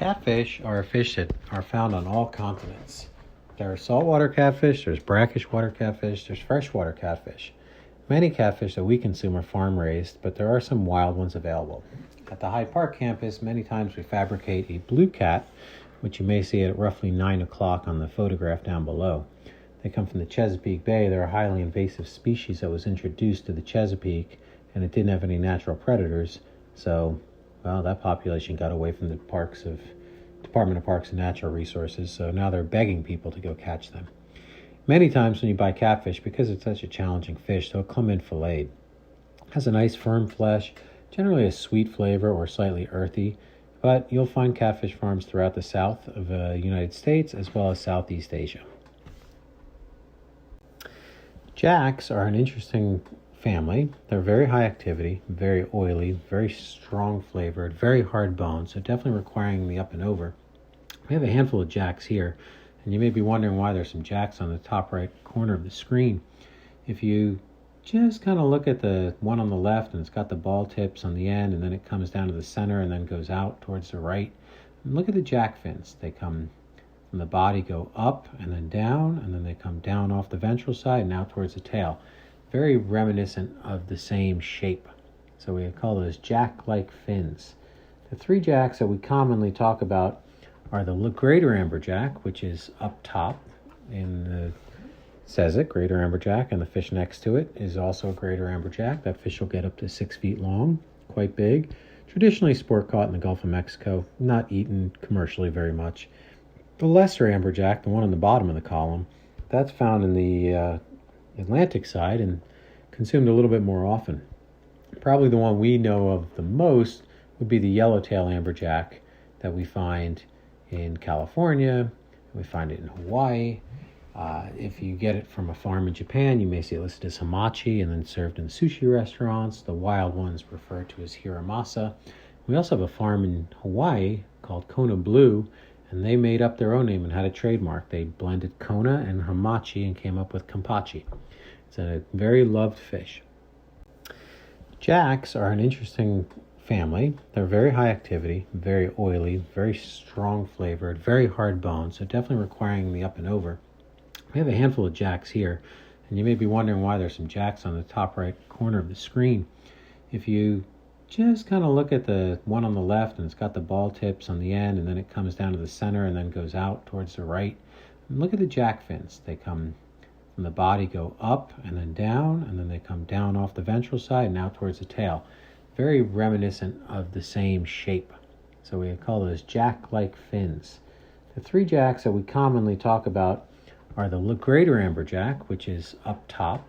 Catfish are a fish that are found on all continents. There are saltwater catfish, there's brackish water catfish, there's freshwater catfish. Many catfish that we consume are farm raised, but there are some wild ones available. At the Hyde Park campus, many times we fabricate a blue cat, which you may see at roughly 9 o'clock on the photograph down below. They come from the Chesapeake Bay. They're a highly invasive species that was introduced to the Chesapeake, and it didn't have any natural predators, so that population got away from the Department of Parks and Natural Resources, so now they're begging people to go catch them. Many times when you buy catfish, because it's such a challenging fish, they'll come in filleted. It has a nice firm flesh, generally a sweet flavor or slightly earthy, but you'll find catfish farms throughout the south of the United States as well as Southeast Asia. Jacks are an interesting family. They're very high activity, very oily, very strong flavored, very hard boned, so definitely requiring the up and over. We have a handful of jacks here, and you may be wondering why there's some jacks on the top right corner of the screen. If you just kind of look at the one on the left, and it's got the ball tips on the end, and then it comes down to the center and then goes out towards the right. And look at the jack fins. They come from the body, go up and then down, and then they come down off the ventral side and out towards the tail. Very reminiscent of the same shape. So we call those jack-like fins. The three jacks that we commonly talk about are the greater amberjack, which is up top says it, greater amberjack, and the fish next to it is also a greater amberjack. That fish will get up to 6 feet long, quite big. Traditionally sport caught in the Gulf of Mexico, not eaten commercially very much. The lesser amberjack, the one on the bottom of the column, that's found in the Atlantic side and consumed a little bit more often. Probably the one we know of the most would be the yellowtail amberjack that we find in California. We find it in Hawaii. If you get it from a farm in Japan, you may see it listed as hamachi and then served in sushi restaurants. The wild ones referred to as hiramasa. We also have a farm in Hawaii called Kona Blue, and they made up their own name and had a trademark. They blended Kona and hamachi and came up with kampachi. It's a very loved fish. Jacks are an interesting family. They're very high activity, very oily, very strong flavored, very hard boned, so definitely requiring the up and over. We have a handful of jacks here, and you may be wondering why there's some jacks on the top right corner of the screen. If you just kind of look at the one on the left, and it's got the ball tips on the end, and then it comes down to the center and then goes out towards the right. And look at the jack fins. They come from the body, go up and then down, and then they come down off the ventral side and out towards the tail. Very reminiscent of the same shape. So we call those jack-like fins. The three jacks that we commonly talk about are the greater amberjack, which is up top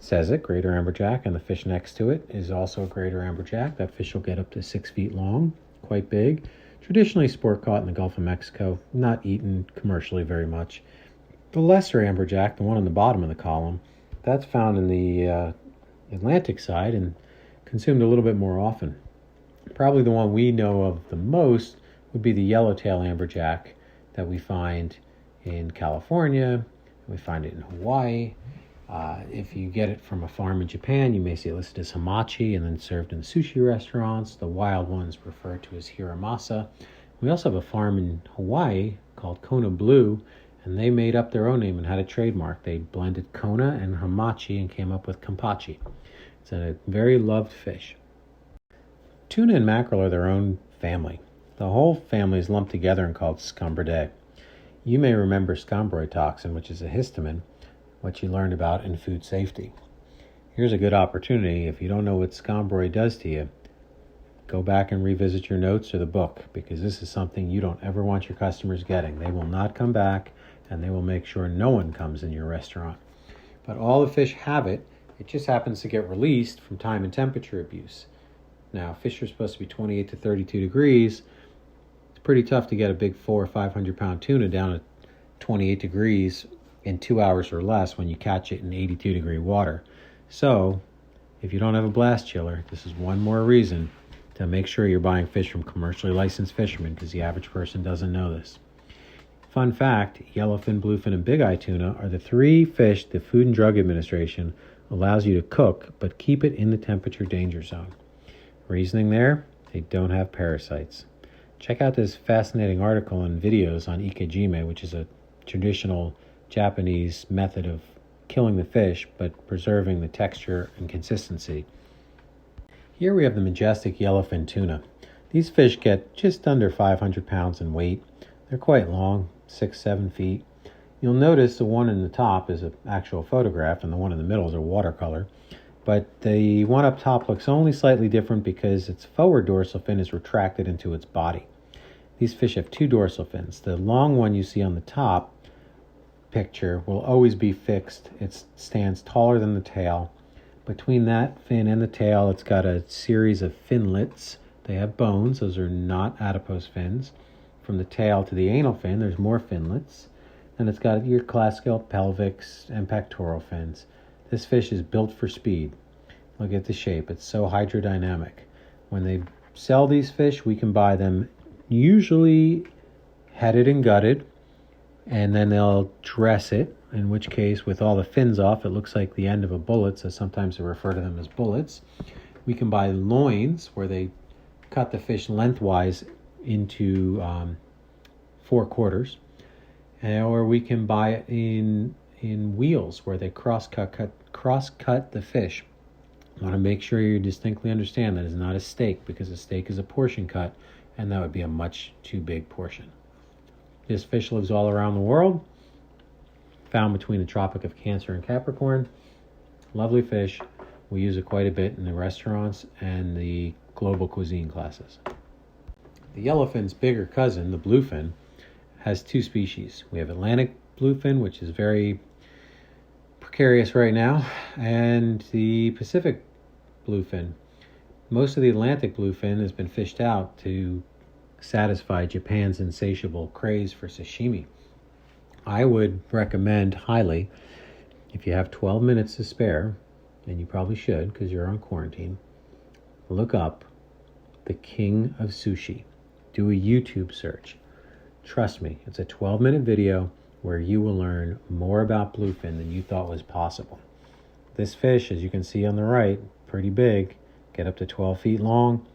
says it, greater amberjack, and the fish next to it is also a greater amberjack. That fish will get up to 6 feet long, quite big. Traditionally sport caught in the Gulf of Mexico, not eaten commercially very much. The lesser amberjack, the one on the bottom of the column, that's found in the Atlantic side and consumed a little bit more often. Probably the one we know of the most would be the yellowtail amberjack that we find in California. We find it in Hawaii. If you get it from a farm in Japan, you may see it listed as hamachi and then served in sushi restaurants. The wild ones referred to as hiramasa. We also have a farm in Hawaii called Kona Blue, and they made up their own name and had a trademark. They blended Kona and hamachi and came up with kampachi. It's a very loved fish. Tuna and mackerel are their own family. The whole family is lumped together and called Scombridae. You may remember scombroid toxin, which is a histamine, what you learned about in food safety. Here's a good opportunity. If you don't know what scombroid does to you, go back and revisit your notes or the book, because this is something you don't ever want your customers getting. They will not come back, and they will make sure no one comes in your restaurant. But all the fish have it. It just happens to get released from time and temperature abuse. Now, fish are supposed to be 28 to 32 degrees. It's pretty tough to get a big 400 or 500 pound tuna down at 28 degrees in 2 hours or less when you catch it in 82 degree water. So if you don't have a blast chiller, this is one more reason to make sure you're buying fish from commercially licensed fishermen, because the average person doesn't know this. Fun fact, yellowfin, bluefin, and big eye tuna are the three fish the Food and Drug Administration allows you to cook, but keep it in the temperature danger zone. Reasoning there, they don't have parasites. Check out this fascinating article and videos on ikejime, which is a traditional Japanese method of killing the fish but preserving the texture and consistency. Here we have the majestic yellowfin tuna. These fish get just under 500 pounds in weight. They're quite long, 6-7 feet. You'll notice the one in the top is an actual photograph and the one in the middle is a watercolor. But the one up top looks only slightly different because its forward dorsal fin is retracted into its body. These fish have two dorsal fins. The long one you see on the top picture will always be fixed. It stands taller than the tail. Between that fin and the tail, it's got a series of finlets. They have bones. Those are not adipose fins. From the tail to the anal fin, there's more finlets. And it's got your classical pelvics and pectoral fins. This fish is built for speed. Look at the shape. It's so hydrodynamic. When they sell these fish, we can buy them usually headed and gutted, and then they'll dress it, in which case, with all the fins off, it looks like the end of a bullet, so sometimes they refer to them as bullets. We can buy loins, where they cut the fish lengthwise into 4 quarters, or we can buy it in wheels, where they cross-cut the fish. I want to make sure you distinctly understand that it's not a steak, because a steak is a portion cut, and that would be a much too big portion. This fish lives all around the world, found between the Tropic of Cancer and Capricorn. Lovely fish. We use it quite a bit in the restaurants and the global cuisine classes. The yellowfin's bigger cousin, the bluefin, has 2 species. We have Atlantic bluefin, which is very precarious right now, and the Pacific bluefin. Most of the Atlantic bluefin has been fished out to satisfy Japan's insatiable craze for sashimi. I would recommend highly, if you have 12 minutes to spare, and you probably should because you're on quarantine, look up the King of Sushi. Do a YouTube search. Trust me, it's a 12-minute video where you will learn more about bluefin than you thought was possible. This fish, as you can see on the right, pretty big, get up to 12 feet long,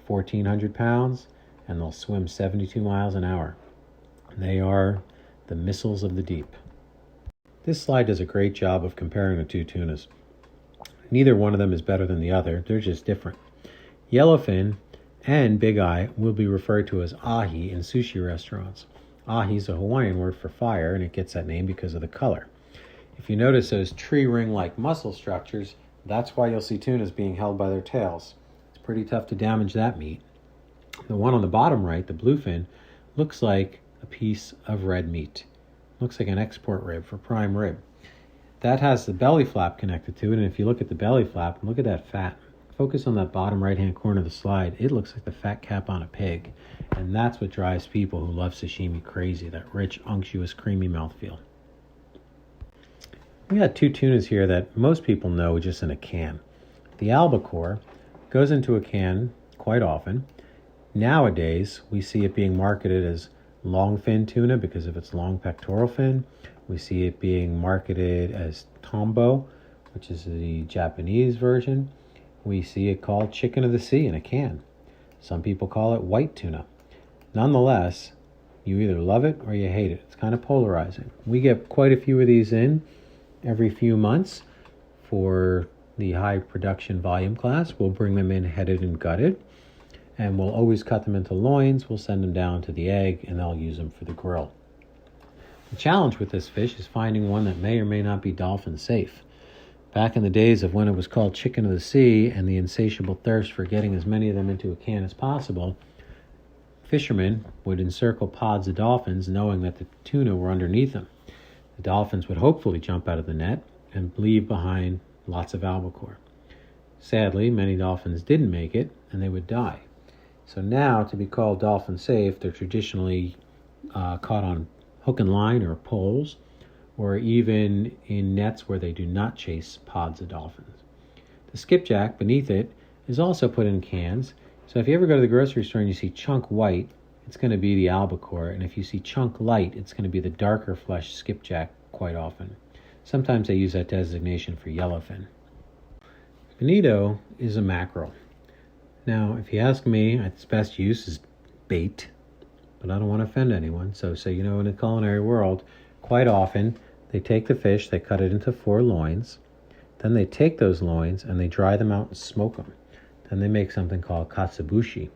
1,400 pounds, and they'll swim 72 miles an hour. They are the missiles of the deep. This slide does a great job of comparing the 2 tunas. Neither one of them is better than the other, they're just different. Yellowfin and big eye will be referred to as ahi in sushi restaurants. Ahi is a Hawaiian word for fire, and it gets that name because of the color. If you notice those tree ring-like muscle structures, that's why you'll see tunas being held by their tails. It's pretty tough to damage that meat. The one on the bottom right, the bluefin, looks like a piece of red meat. Looks like an export rib for prime rib. That has the belly flap connected to it, and if you look at the belly flap, look at that fat. Focus on that bottom right-hand corner of the slide. It looks like the fat cap on a pig, and that's what drives people who love sashimi crazy, that rich, unctuous, creamy mouthfeel. We got 2 tunas here that most people know just in a can. The albacore goes into a can quite often. Nowadays, we see it being marketed as longfin tuna because of its long pectoral fin. We see it being marketed as tombo, which is the Japanese version. We see it called chicken of the sea in a can. Some people call it white tuna. Nonetheless, you either love it or you hate it. It's kind of polarizing. We get quite a few of these in every few months for the high production volume class. We'll bring them in headed and gutted, and we'll always cut them into loins. We'll send them down to the egg, and they'll use them for the grill. The challenge with this fish is finding one that may or may not be dolphin safe. Back in the days of when it was called chicken of the sea and the insatiable thirst for getting as many of them into a can as possible, fishermen would encircle pods of dolphins knowing that the tuna were underneath them. The dolphins would hopefully jump out of the net and leave behind lots of albacore. Sadly, many dolphins didn't make it and they would die. So now, to be called dolphin safe, they're traditionally caught on hook and line or poles, or even in nets where they do not chase pods of dolphins. The skipjack beneath it is also put in cans, so if you ever go to the grocery store and you see chunk white, it's going to be the albacore, and if you see chunk light, it's going to be the darker flesh skipjack quite often. Sometimes they use that designation for yellowfin. Bonito is a mackerel. Now, if you ask me, its best use is bait, but I don't want to offend anyone. So in the culinary world, quite often they take the fish, they cut it into 4 loins. Then they take those loins and they dry them out and smoke them. Then they make something called katsuobushi.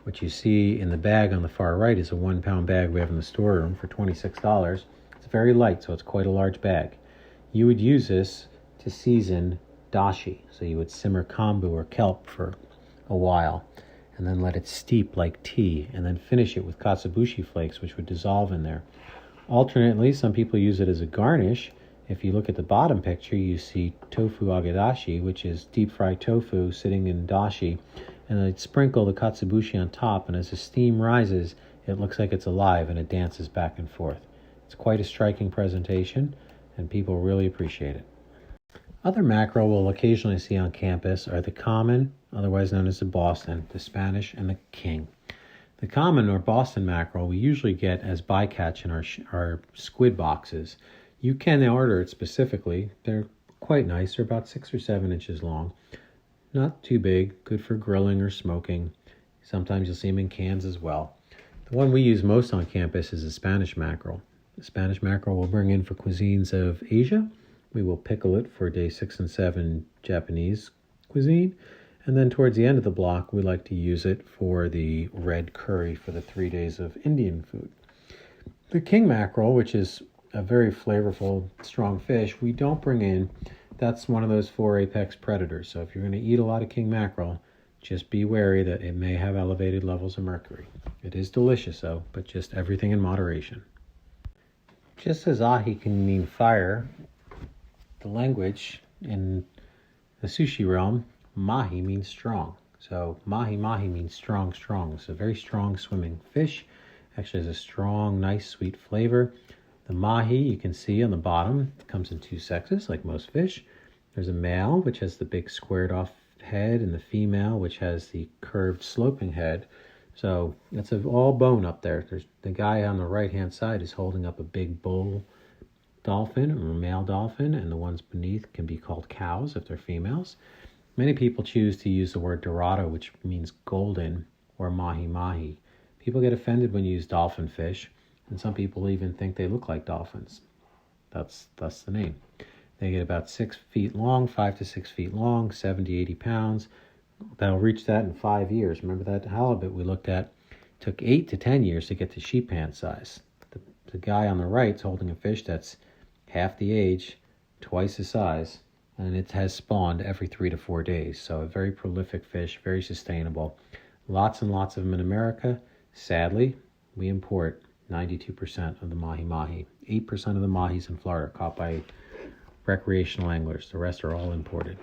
What you see in the bag on the far right is a 1-pound bag we have in the storeroom for $26. It's very light, so it's quite a large bag. You would use this to season dashi. So you would simmer kombu or kelp for a while and then let it steep like tea and then finish it with katsuobushi flakes, which would dissolve in there. Alternately, some people use it as a garnish. If you look at the bottom picture, you see tofu agadashi, which is deep-fried tofu sitting in dashi, and they'd sprinkle the katsuobushi on top, and as the steam rises, it looks like it's alive and it dances back and forth. It's quite a striking presentation, and people really appreciate it. Other mackerel we'll occasionally see on campus are the common, otherwise known as the Boston, the Spanish, and the king. The common or Boston mackerel we usually get as bycatch in our squid boxes. You can order it specifically. They're quite nice. They're about 6 or 7 inches long. Not too big, good for grilling or smoking. Sometimes you'll see them in cans as well. The one we use most on campus is the Spanish mackerel. The Spanish mackerel we'll bring in for cuisines of Asia. We will pickle it for day 6 and 7 Japanese cuisine. And then towards the end of the block, we like to use it for the red curry for the 3 days of Indian food. The king mackerel, which is a very flavorful, strong fish, we don't bring in. That's one of those 4 apex predators. So if you're going to eat a lot of king mackerel, just be wary that it may have elevated levels of mercury. It is delicious though, but just everything in moderation. Just as ahi can mean fire, the language in the sushi realm, mahi means strong. So mahi means strong. It's a very strong swimming fish. Actually has a strong, nice, sweet flavor. The mahi, you can see on the bottom, comes in 2 sexes, like most fish. There's a male, which has the big squared off head, and the female, which has the curved sloping head. So it's all bone up there. There's the guy on the right-hand side is holding up a big bull dolphin or male dolphin, and the ones beneath can be called cows if they're females. Many people choose to use the word dorado, which means golden, or mahi. People get offended when you use dolphin fish. And some people even think they look like dolphins. That's the name. They get about 6 feet long, 5 to 6 feet long, 70, 80 pounds. They'll reach that in 5 years. Remember that halibut we looked at took 8 to 10 years to get to sheep hand size. The guy on the right is holding a fish that's half the age, twice the size, and it has spawned every 3 to 4 days. So a very prolific fish, very sustainable. Lots and lots of them in America. Sadly, we import 92% of the mahi. 8% of the mahis in Florida are caught by recreational anglers. The rest are all imported.